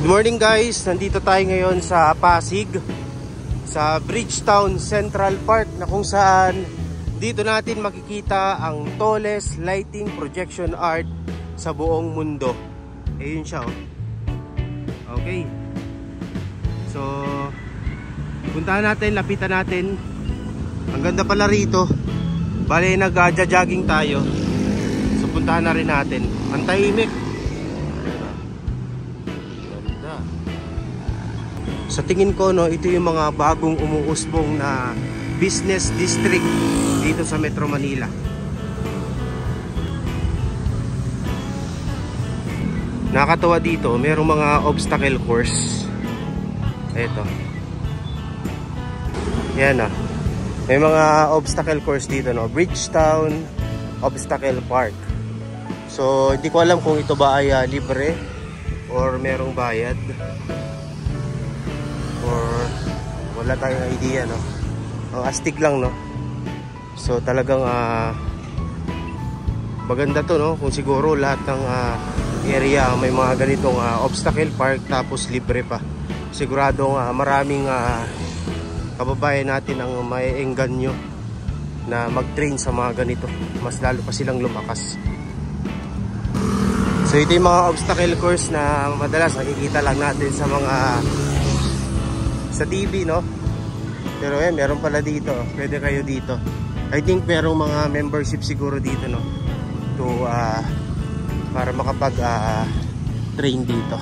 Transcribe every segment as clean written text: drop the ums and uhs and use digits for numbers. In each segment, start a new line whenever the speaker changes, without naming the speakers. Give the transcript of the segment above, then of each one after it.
Good morning guys, nandito tayo ngayon sa Pasig, sa Bridgetown Central Park, na kung saan dito natin makikita ang tallest lighting projection art sa buong mundo. Ayun siya oh. Okay, so puntahan natin, lapitan natin. Ang ganda pala rito. Bale nag-jogging tayo, so puntahan na rin natin. Ang tahimik. Sa tingin ko no, ito yung mga bagong umuusbong na business district dito sa Metro Manila. Nakakatawa dito, merong mga obstacle course. Ito. Yan ah. May mga obstacle course dito no, Bridgetown Obstacle Park. So hindi ko alam kung ito ba ay libre or merong bayad. Or wala tayong idea no. Ang astig lang no. So talagang maganda to no, kung siguro lahat ng area may mga ganitong obstacle park tapos libre pa. Siguradong maraming kababayan natin ang maiengganyo na mag-train sa mga ganito. Mas lalo pa silang lumakas. So ito yung mga obstacle course na madalas nakikita lang natin sa mga sa TV no. Pero meron pala dito, pwede kayo dito. I think merong mga membership siguro dito no, to para makapag train dito.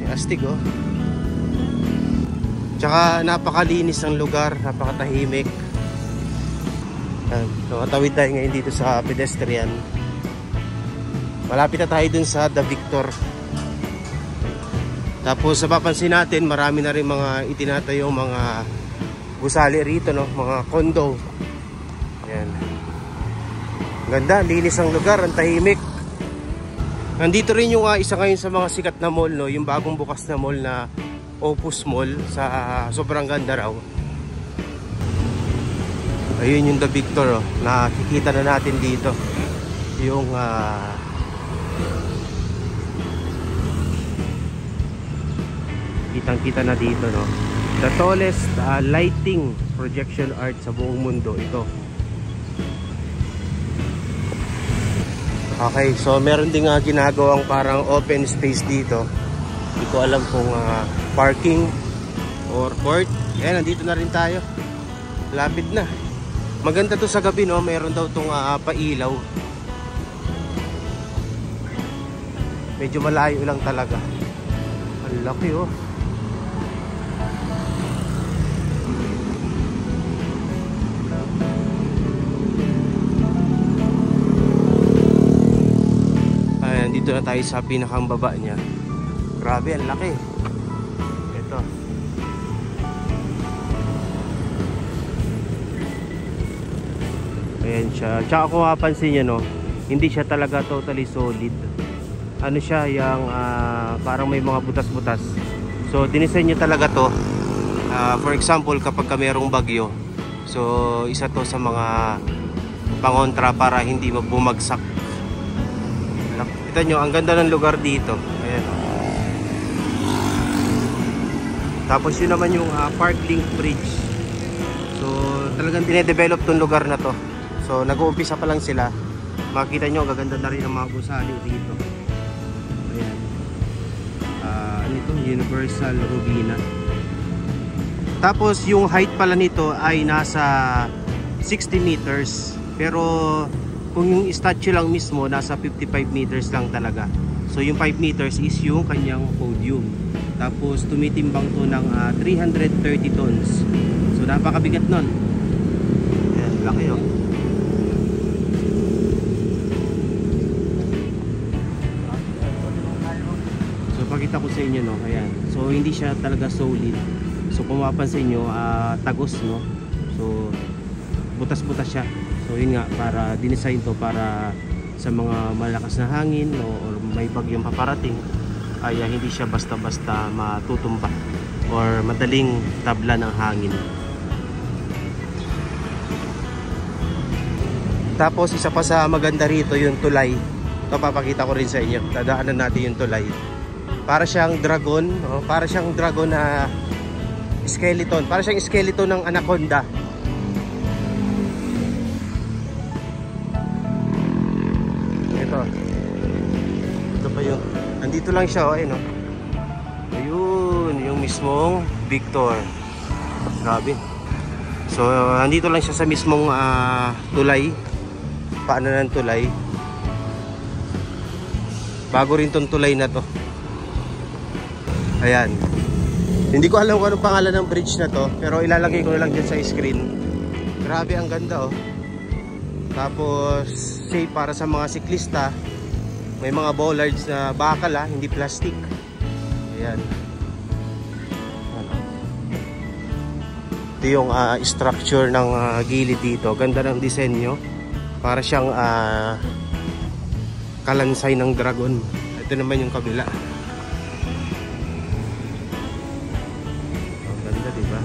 Astig oh. Tsaka napakalinis ng lugar, napakatahimik. Tumatawid tayo ngayon dito sa pedestrian. Malapit na tayo dun sa The Victor. Tapos napapansin natin marami na rin mga itinatayong mga gusali rito no, mga condo. Ayan. Ganda, linis ang lugar, ang tahimik. Nandito rin yung isa ngayon sa mga sikat na mall no, yung bagong bukas na mall na Opus Mall, sa sobrang ganda raw. Ayun yung The Victor oh. Nakikita na natin dito yung kitang-kita na dito no, the tallest lighting projection art sa buong mundo ito. Okay, so meron ding ginagawang parang open space dito. Hindi ko alam kung parking or court. Ayan, nandito na rin tayo. Lapit na. Maganda to sa gabi no, meron daw tong pailaw. Medyo malayo lang talaga. Ang laki oh. Dito na tayo sa pinakang baba niya. Grabe, ang laki. Ito. Ayan siya. Tsaka kung mapansin nyo, no, hindi siya talaga totally solid. Ano siya, yung parang may mga butas-butas. So, dinisenyo talaga to. For example, kapag merong bagyo. So, isa to sa mga pangontra para hindi bumagsak. Kita nyo, ang ganda ng lugar dito. Ayan. Tapos yun naman yung Parklink Bridge. So talagang dinedevelop tong lugar na to. So nag-uumpisa pa lang sila. Makikita nyo, gaganda na rin ang mga gusali dito. Ayan. Ano ito? Universal Robina. Tapos yung height pala nito ay nasa 60 meters. Pero kung yung statue lang mismo nasa 55 meters lang talaga. So yung 5 meters is yung kanyang podium. Tapos tumitimbang to ng 330 tons. So napakabigat nun. Ayan, laki oh. So pakita ko sa inyo no, ayan. So hindi siya talaga solid. So kung mapansin nyo, tagos no. So butas-butas siya. So yun nga, para dinesign to para sa mga malakas na hangin no, or may bagyong paparating ay hindi siya basta-basta matutumba or madaling tabla ng hangin. Tapos isa pa sa maganda rito yung tulay. Ito papakita ko rin sa inyo. Dadaanan natin yung tulay. Para siyang dragon, para siyang dragon na skeleton, para siyang skeleton ng anaconda. Ito pa yung, andito lang siya, ayun, ayun, yung mismong Victor. Grabe. So, andito lang siya sa mismong tulay. Paano ng tulay? Bago rin tong tulay na to. Ayan. Hindi ko alam kung anong pangalan ng bridge na to, pero ilalagay ko na lang dyan sa screen. Grabe, ang ganda, Tapos, safe para sa mga siklista. May mga bollards na bakal, hindi plastic. Ayan. Ito yung structure ng gilid dito. Ganda ng disenyo. Para siyang kalansay ng dragon. Ito naman yung kabila. Ang ganda, diba?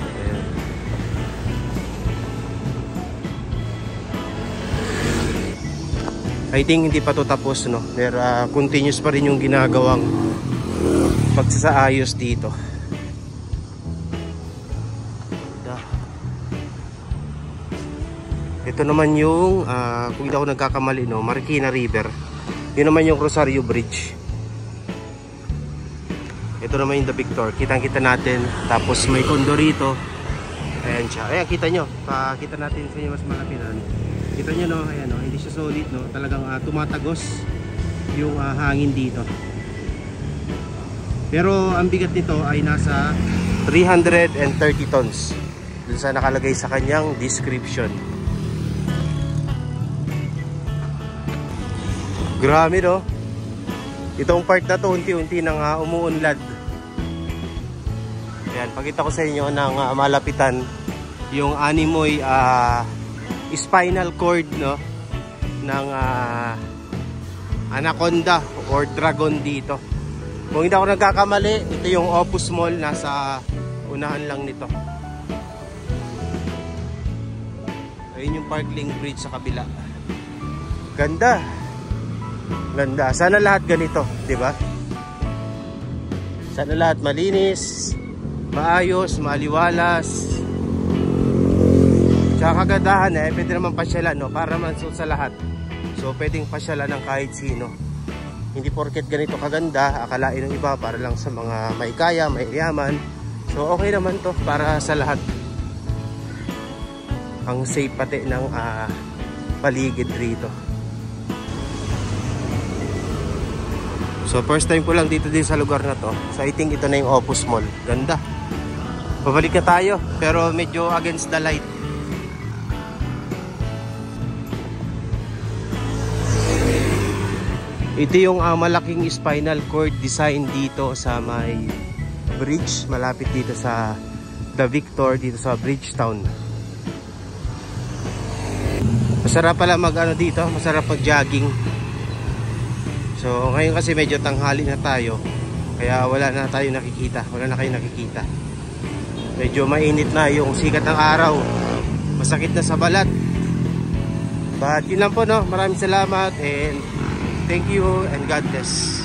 Ayan. I think hindi pa to tapos, no? Pero continuous pa rin yung ginagawang pagsasaayos dito. Ito naman yung kung hindi ako nagkakamali, Marikina River. Yun naman yung Rosario Bridge. Ito naman yung The Victor. Kitang-kita natin. Tapos may kondo rito. Ayan siya. Ayan, kita nyo. Kita natin sa inyo mas malapinan. Kita nyo, ayan, hindi siya solid, Talagang tumatagos yung hangin dito. Pero ang bigat nito ay nasa 330 tons. Dun sa nakalagay sa kanyang description. Grabe, Itong part na to unti-unti nang umuunlad. Ayan, pakita ko sa inyo ng malapitan yung animoy spinal cord, ng anaconda or dragon dito. Kung hindi ako nagkakamali, ito yung Opus Mall, nasa unahan lang nito. Ayun yung Parkling Bridge sa kabila. Ganda. Ganda. Sana lahat ganito, 'di ba? Sana lahat malinis, maayos, maliwalas. Tsaka kagandahan, pwede naman pasyalan, para mansuot sa lahat. So pwedeng pasyalan ng kahit sino. Hindi porket ganito kaganda, akalain ng iba para lang sa mga may kaya, may yaman. So okay naman to para sa lahat. Ang safe pati ng paligid rito. So first time ko lang dito din sa lugar na to. So I think ito na yung Opus Mall. Ganda. Pabalik na tayo, pero medyo against the light. Ito yung malaking spinal cord design dito sa may bridge. Malapit dito sa The Victor, dito sa Bridgetown. Masarap pala dito, masarap mag-jogging. So ngayon kasi medyo tanghali na tayo, kaya wala na tayo nakikita, wala na kayo nakikita. Medyo mainit na yung sikat ng araw, masakit na sa balat. But yun lang po, Maraming salamat and thank you and God bless.